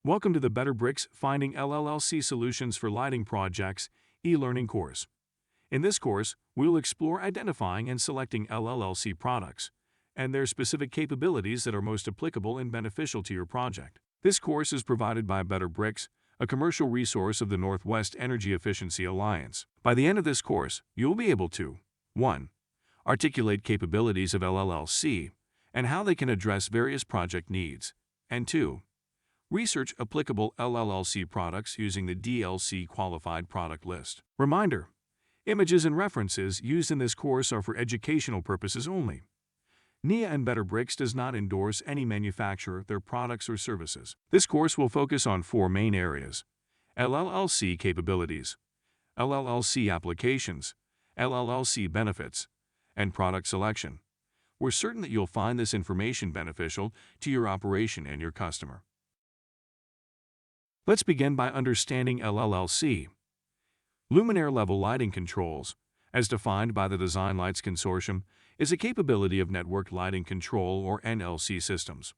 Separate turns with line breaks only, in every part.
Welcome to the Better Bricks Finding LLLC Solutions for Lighting Projects e-learning course. In this course, we will explore identifying and selecting LLLC products and their specific capabilities that are most applicable and beneficial to your project. This course is provided by Better Bricks, a commercial resource of the Northwest Energy Efficiency Alliance. By the end of this course, you will be able to 1. Articulate capabilities of LLLC and how they can address various project needs, and 2. Research applicable LLLC products using the DLC Qualified Product List. Reminder: images and references used in this course are for educational purposes only. NIA and Better Bricks does not endorse any manufacturer, their products, or services. This course will focus on 4 main areas: LLLC capabilities, LLLC applications, LLLC benefits, and product selection. We're certain that you'll find this information beneficial to your operation and your customer. Let's begin by understanding LLLC. Luminaire Level Lighting Controls, as defined by the Design Lights Consortium, is a capability of network lighting control or NLC systems.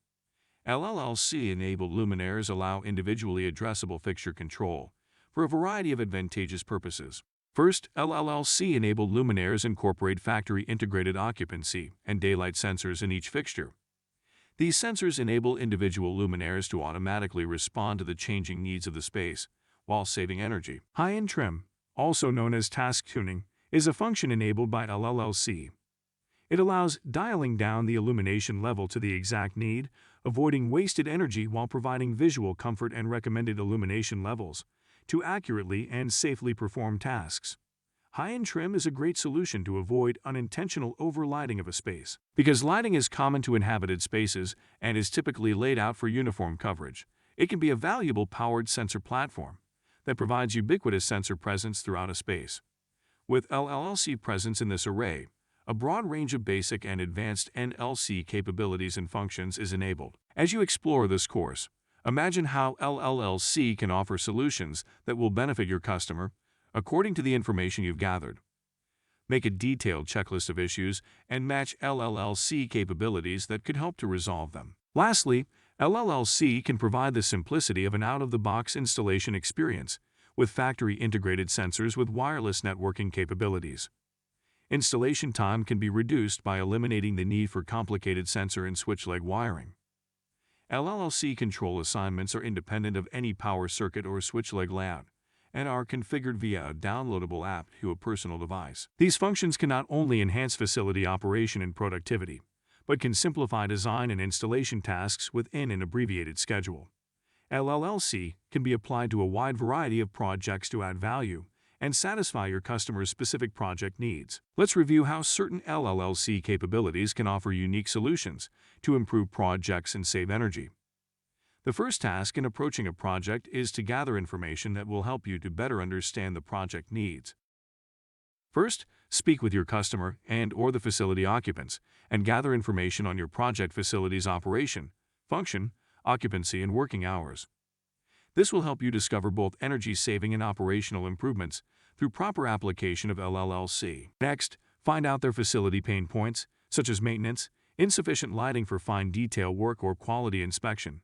LLLC-enabled luminaires allow individually addressable fixture control for a variety of advantageous purposes. First, LLLC-enabled luminaires incorporate factory-integrated occupancy and daylight sensors in each fixture. These sensors enable individual luminaires to automatically respond to the changing needs of the space while saving energy. High-end trim, also known as task tuning, is a function enabled by LLLC. It allows dialing down the illumination level to the exact need, avoiding wasted energy while providing visual comfort and recommended illumination levels to accurately and safely perform tasks. High-end trim is a great solution to avoid unintentional overlighting of a space. Because lighting is common to inhabited spaces and is typically laid out for uniform coverage, it can be a valuable powered sensor platform that provides ubiquitous sensor presence throughout a space. With LLLC presence in this array, a broad range of basic and advanced NLC capabilities and functions is enabled. As you explore this course, imagine how LLLC can offer solutions that will benefit your customer according to the information you've gathered. Make a detailed checklist of issues and match LLLC capabilities that could help to resolve them. Lastly, LLLC can provide the simplicity of an out-of-the-box installation experience with factory-integrated sensors with wireless networking capabilities. Installation time can be reduced by eliminating the need for complicated sensor and switch leg wiring. LLLC control assignments are independent of any power circuit or switch leg layout and are configured via a downloadable app to a personal device. These functions can not only enhance facility operation and productivity, but can simplify design and installation tasks within an abbreviated schedule. LLLC can be applied to a wide variety of projects to add value and satisfy your customer's specific project needs. Let's review how certain LLLC capabilities can offer unique solutions to improve projects and save energy. The first task in approaching a project is to gather information that will help you to better understand the project needs. First, speak with your customer and/or the facility occupants and gather information on your project facility's operation, function, occupancy, and working hours. This will help you discover both energy-saving and operational improvements through proper application of LLLC. Next, find out their facility pain points, such as maintenance, insufficient lighting for fine detail work or quality inspection,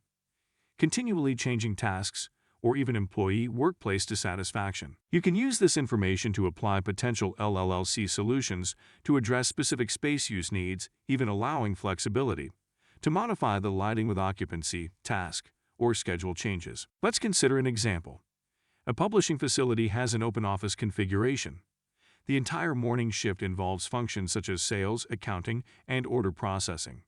continually changing tasks, or even employee workplace dissatisfaction. You can use this information to apply potential LLLC solutions to address specific space use needs, even allowing flexibility to modify the lighting with occupancy, task, or schedule changes. Let's consider an example. A publishing facility has an open office configuration. The entire morning shift involves functions such as sales, accounting, and order processing.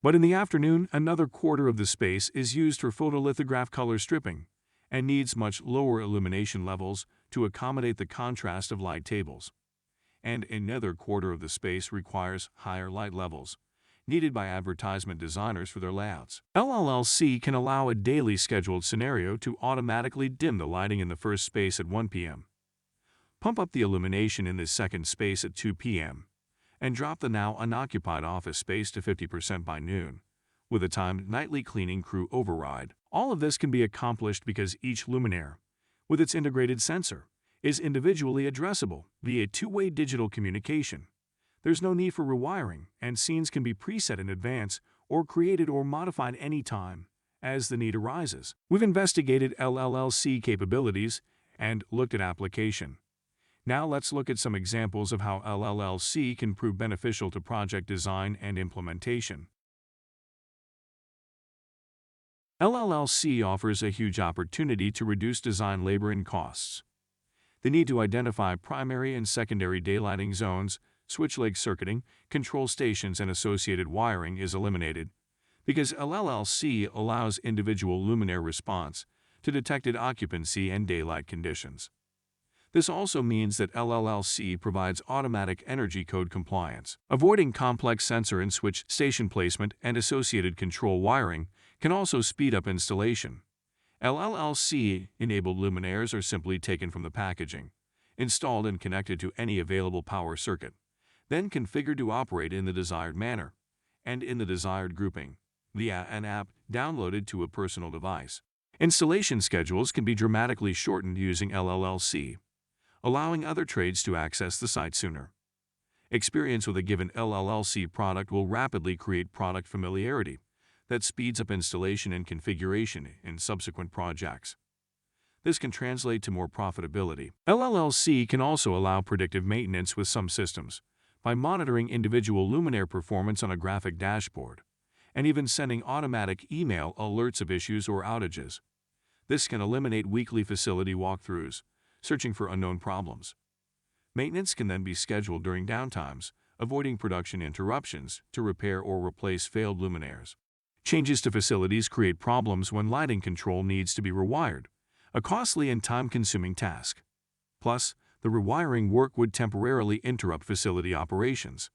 But in the afternoon, another quarter of the space is used for photolithograph color stripping and needs much lower illumination levels to accommodate the contrast of light tables. And another quarter of the space requires higher light levels needed by advertisement designers for their layouts. LLLC can allow a daily scheduled scenario to automatically dim the lighting in the first space at 1 p.m., pump up the illumination in the second space at 2 p.m., and drop the now unoccupied office space to 50% by noon, with a timed nightly cleaning crew override. All of this can be accomplished because each luminaire, with its integrated sensor, is individually addressable via two-way digital communication. There's no need for rewiring, and scenes can be preset in advance or created or modified anytime as the need arises. We've investigated LLLC capabilities and looked at application. Now let's look at some examples of how LLLC can prove beneficial to project design and implementation. LLLC offers a huge opportunity to reduce design labor and costs. The need to identify primary and secondary daylighting zones, switch leg circuiting, control stations, and associated wiring is eliminated because LLLC allows individual luminaire response to detected occupancy and daylight conditions. This also means that LLLC provides automatic energy code compliance. Avoiding complex sensor and switch station placement and associated control wiring can also speed up installation. LLLC-enabled luminaires are simply taken from the packaging, installed and connected to any available power circuit, then configured to operate in the desired manner and in the desired grouping via an app downloaded to a personal device. Installation schedules can be dramatically shortened using LLLC, allowing other trades to access the site sooner. Experience with a given LLLC product will rapidly create product familiarity that speeds up installation and configuration in subsequent projects. This can translate to more profitability. LLLC can also allow predictive maintenance with some systems by monitoring individual luminaire performance on a graphic dashboard and even sending automatic email alerts of issues or outages. This can eliminate weekly facility walkthroughs, searching for unknown problems. Maintenance can then be scheduled during downtimes, avoiding production interruptions to repair or replace failed luminaires. Changes to facilities create problems when lighting control needs to be rewired, a costly and time-consuming task. Plus, the rewiring work would temporarily interrupt facility operations.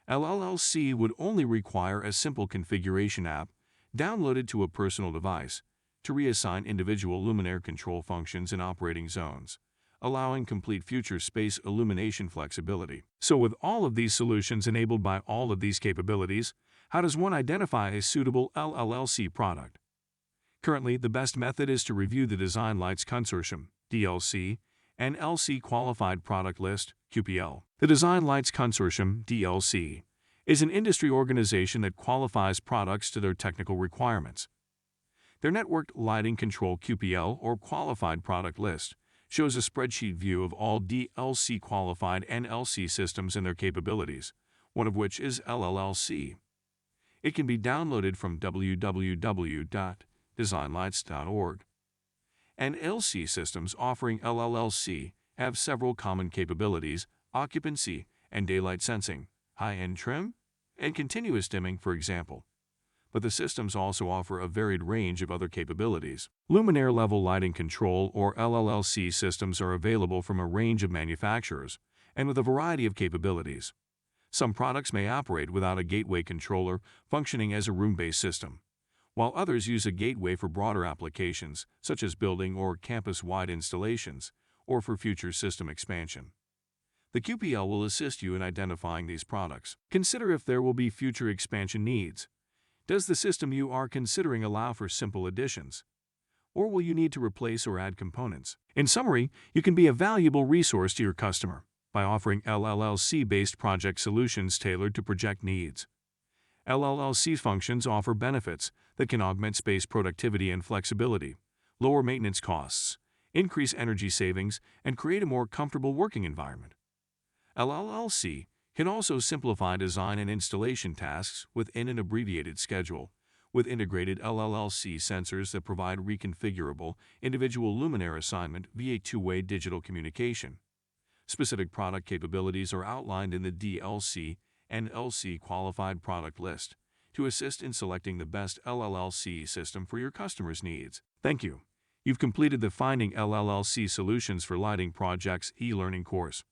LLLC would only require a simple configuration app downloaded to a personal device to reassign individual luminaire control functions in operating zones, allowing complete future space illumination flexibility. So with all of these solutions enabled by all of these capabilities, how does one identify a suitable LLLC product? Currently, the best method is to review the Design Lights Consortium (DLC) and LC Qualified Product List (QPL). The Design Lights Consortium (DLC) is an industry organization that qualifies products to their technical requirements. Their Networked Lighting Control (QPL) or Qualified Product List shows a spreadsheet view of all DLC qualified NLC systems and their capabilities, one of which is LLLC. It can be downloaded from www.designlights.org. And LC systems offering LLLC have several common capabilities: occupancy and daylight sensing, high-end trim, and continuous dimming, for example. But the systems also offer a varied range of other capabilities. Luminaire Level Lighting Control or LLLC systems are available from a range of manufacturers and with a variety of capabilities. Some products may operate without a gateway controller functioning as a room-based system, while others use a gateway for broader applications such as building or campus-wide installations or for future system expansion. The QPL will assist you in identifying these products. Consider if there will be future expansion needs. Does the system you are considering allow for simple additions? Or will you need to replace or add components? In summary, you can be a valuable resource to your customer by offering LLLC-based project solutions tailored to project needs. LLLC functions offer benefits that can augment space productivity and flexibility, lower maintenance costs, increase energy savings, and create a more comfortable working environment. LLLC can also simplify design and installation tasks within an abbreviated schedule, with integrated LLLC sensors that provide reconfigurable individual luminaire assignment via two-way digital communication. Specific product capabilities are outlined in the DLC and LC Qualified Product List to assist in selecting the best LLLC system for your customer's needs. Thank you. You've completed the Finding LLLC Solutions for Lighting Projects e-learning course.